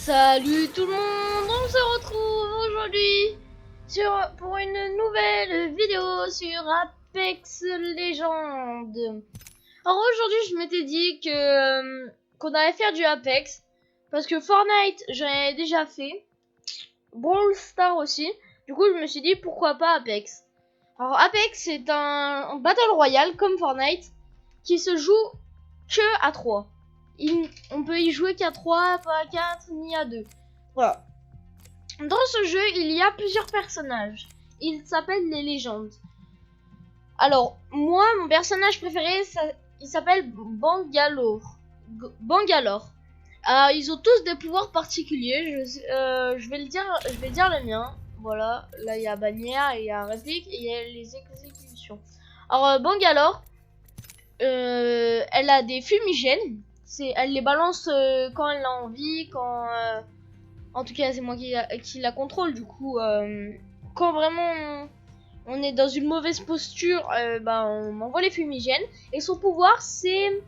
Salut tout le monde, on se retrouve aujourd'hui pour une nouvelle vidéo sur Apex Legends. Alors aujourd'hui je m'étais dit que qu'on allait faire du Apex parce que Fortnite j'en ai déjà fait, Brawl Stars aussi. Du coup je me suis dit pourquoi pas Apex. Alors Apex c'est un Battle Royale comme Fortnite qui se joue que à 3. On peut y jouer qu'à 3, pas à 4 ni à 2. Voilà. Dans ce jeu, il y a plusieurs personnages. Ils s'appellent les légendes. Alors, moi, mon personnage préféré, il s'appelle Bangalore. Bangalore. Ils ont tous des pouvoirs particuliers. Je vais dire le mien. Voilà. Là, il y a bannière, il y a réplique et il y a les exécutions. Alors, Bangalore, elle a des fumigènes. Elle les balance quand elle a envie, en tout cas c'est moi qui la contrôle. Du coup quand vraiment on est dans une mauvaise posture, on envoie les fumigènes. Et son pouvoir c'est,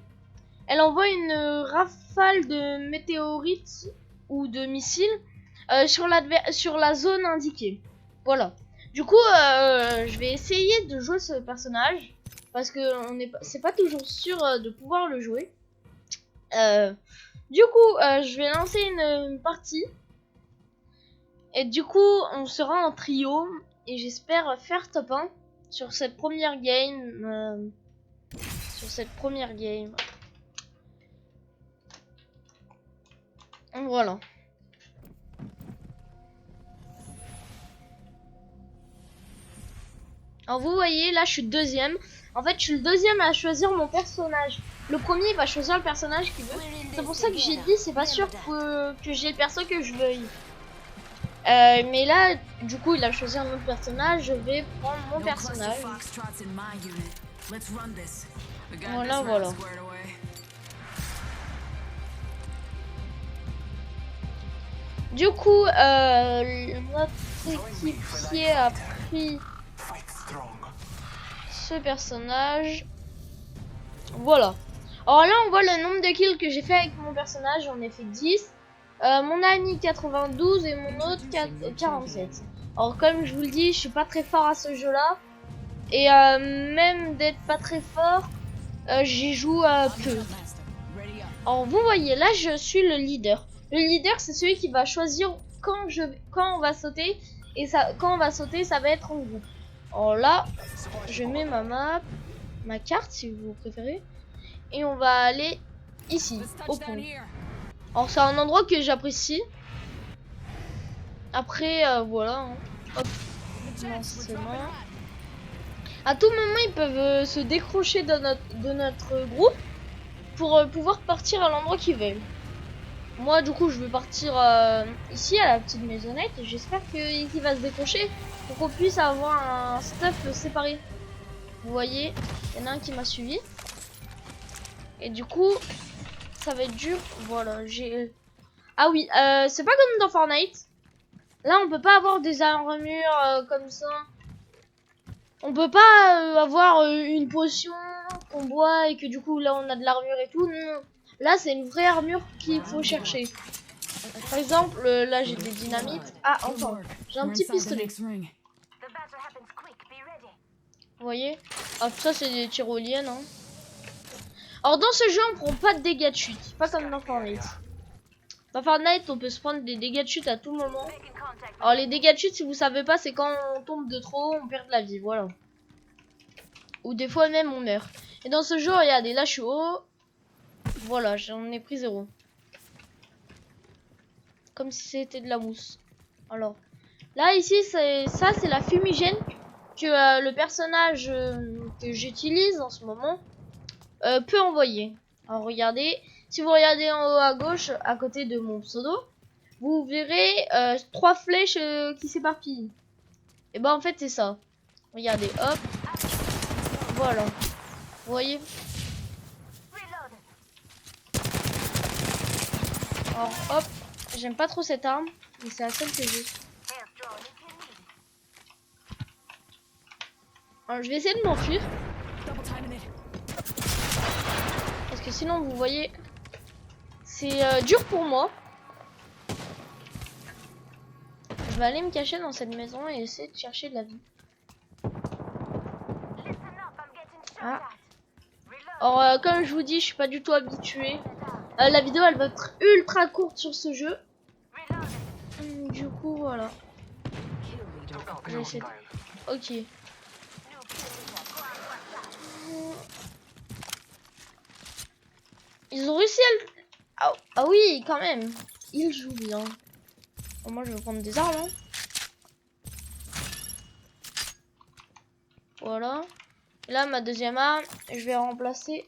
elle envoie une rafale de météorites ou de missiles sur la zone indiquée. Voilà. Du coup je vais essayer de jouer ce personnage parce que c'est pas toujours sûr de pouvoir le jouer. Du coup, je vais lancer une partie. Et du coup, on sera en trio. Et j'espère faire top 1 sur cette première game. Voilà. Alors vous voyez, là je suis deuxième. En fait, je suis le deuxième à choisir mon personnage. Le premier va choisir le personnage qu'il veut. C'est pour ça que j'ai dit, c'est pas sûr que j'ai le perso que je veuille. Mais là, du coup, il a choisi un autre personnage. Je vais prendre mon personnage. Voilà. Du coup, notre équipier a pris ce personnage. Voilà. Alors là, on voit le nombre de kills que j'ai fait avec mon personnage. J'en ai fait 10. Mon ami 92 et mon autre 47. Alors comme je vous le dis, je suis pas très fort à ce jeu-là. Et même d'être pas très fort, j'y joue peu. Alors vous voyez, là je suis le leader. Le leader, c'est celui qui va choisir quand on va sauter. Et quand on va sauter, ça va être en groupe. Alors là, je mets ma carte si vous préférez. Et on va aller ici, au pont. Alors c'est un endroit que j'apprécie. Après, voilà. Hein. Hop, lancement. À tout moment, ils peuvent se décrocher de notre groupe pour pouvoir partir à l'endroit qu'ils veulent. Moi, du coup, je vais partir ici à la petite maisonnette et j'espère qu'il va se décrocher pour qu'on puisse avoir un stuff séparé. Vous voyez, il y en a un qui m'a suivi. Et du coup, ça va être dur. Voilà, ah oui, c'est pas comme dans Fortnite. Là, on peut pas avoir des armures comme ça. On peut pas avoir une potion qu'on boit et que du coup là on a de l'armure et tout. Non. Là, c'est une vraie armure qu'il faut chercher. Par exemple, là j'ai des dynamites. Ah, enfin, j'ai un petit pistolet. Vous voyez? Ah, ça c'est des tyroliennes. Hein. Alors dans ce jeu, on prend pas de dégâts de chute, pas comme dans Fortnite. Dans Fortnite, on peut se prendre des dégâts de chute à tout moment. Alors les dégâts de chute, si vous savez pas, c'est quand on tombe de trop, on perd de la vie, voilà. Ou des fois même on meurt. Et dans ce jeu, regardez, là je suis haut. Voilà, j'en ai pris 0. Comme si c'était de la mousse. Alors, là ici, c'est la fumigène que le personnage que j'utilise en ce moment peut envoyer. Alors regardez, si vous regardez en haut à gauche, à côté de mon pseudo, vous verrez 3 flèches qui s'éparpillent. Et ben en fait c'est ça. Regardez, hop. Voilà. Vous voyez? Alors hop. J'aime pas trop cette arme. Mais c'est la seule que j'ai. Alors je vais essayer de m'enfuir. Parce que sinon vous voyez. C'est dur pour moi. Je vais aller me cacher dans cette maison et essayer de chercher de la vie. Ah. Alors, comme je vous dis, je suis pas du tout habituée. La vidéo, elle va être ultra courte sur ce jeu. Du coup, voilà. Je vais essayer de... Ok. Ils ont réussi à le... Ah oui, quand même. Ils jouent bien. Bon, moi, je vais prendre des armes. Hein. Voilà. Là, ma deuxième arme, je vais remplacer.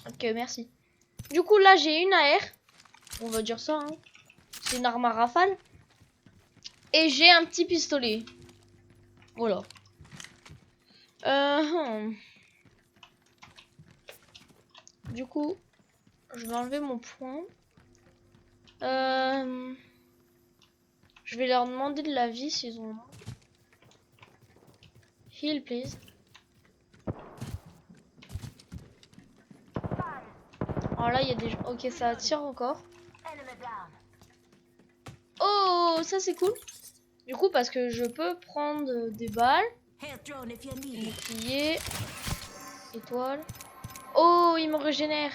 Ok, merci. Du coup, là, j'ai une AR. On va dire ça. Hein. C'est une arme à rafale. Et j'ai un petit pistolet. Voilà. Du coup, je vais enlever mon point. Je vais leur demander de la vie s'ils ont. Heal, please. Alors là, il y a des... Ok, ça tire encore. Oh, ça c'est cool. Du coup, parce que je peux prendre des balles. Bouclier. Étoile. Oh, il me régénère.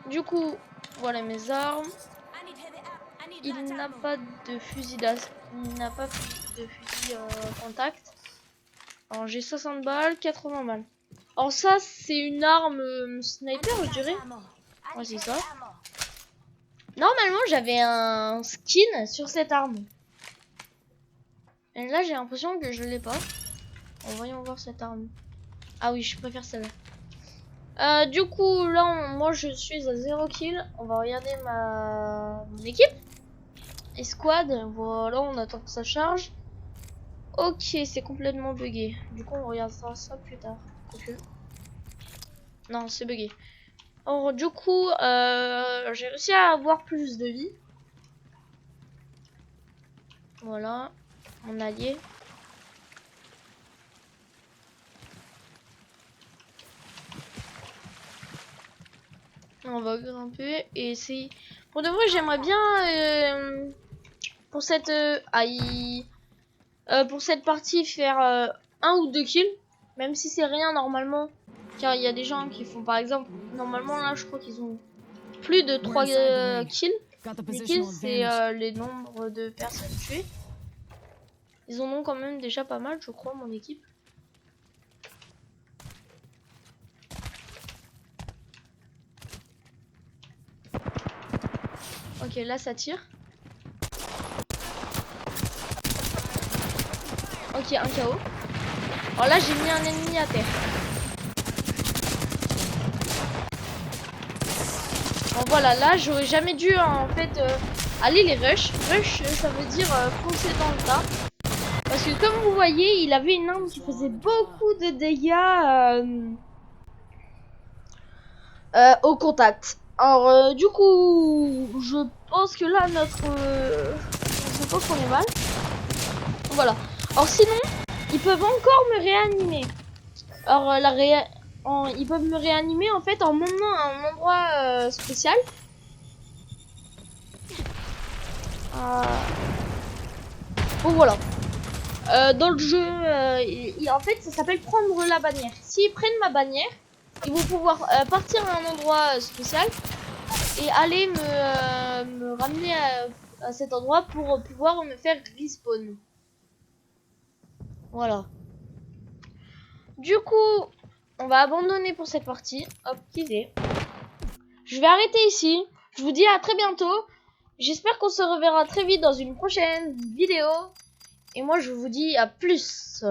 Du coup, voilà mes armes. Il n'a pas de fusil d'assaut. Il n'a pas de fusil contact. Alors j'ai 60 balles, 80 balles. Alors ça c'est une arme sniper je dirais. Ouais c'est ça. Normalement j'avais un skin sur cette arme. Et là j'ai l'impression que je l'ai pas. Bon, voyons voir cette arme. Ah oui je préfère celle-là. Du coup là moi je suis à 0 kill. On va regarder mon équipe. Escouade, voilà on attend que ça charge. Ok c'est complètement bugué. Du coup on regardera ça plus tard. Okay. Non c'est bugué. Alors du coup, j'ai réussi à avoir plus de vie. Voilà, mon allié. On va grimper et essayer. Pour de vrai, j'aimerais bien pour cette pour cette partie faire 1 ou 2 kills, même si c'est rien normalement. Car il y a des gens qui font par exemple, normalement là, je crois qu'ils ont plus de 3 kills. Les kills, c'est les nombres de personnes tuées. Ils en ont quand même déjà pas mal, je crois, mon équipe. Ok, là ça tire. Ok, un KO. Alors là, j'ai mis un ennemi à terre. Bon voilà, là, j'aurais jamais dû en fait aller les rush. Rush, ça veut dire foncer dans le tas. Parce que comme vous voyez, il avait une arme qui faisait beaucoup de dégâts au contact. Alors du coup, je pense que là je pense qu'on est mal. Voilà. Alors sinon, ils peuvent encore me réanimer. Alors ils peuvent me réanimer en fait en m'emmenant à un endroit spécial. Bon voilà. Dans le jeu, en fait, ça s'appelle prendre la bannière. S'ils prennent ma bannière, ils vont pouvoir partir à un endroit spécial et aller me ramener à cet endroit pour pouvoir me faire respawn. Voilà. Du coup, on va abandonner pour cette partie. Hop, quitter. Je vais arrêter ici. Je vous dis à très bientôt. J'espère qu'on se reverra très vite dans une prochaine vidéo. Et moi, je vous dis à plus.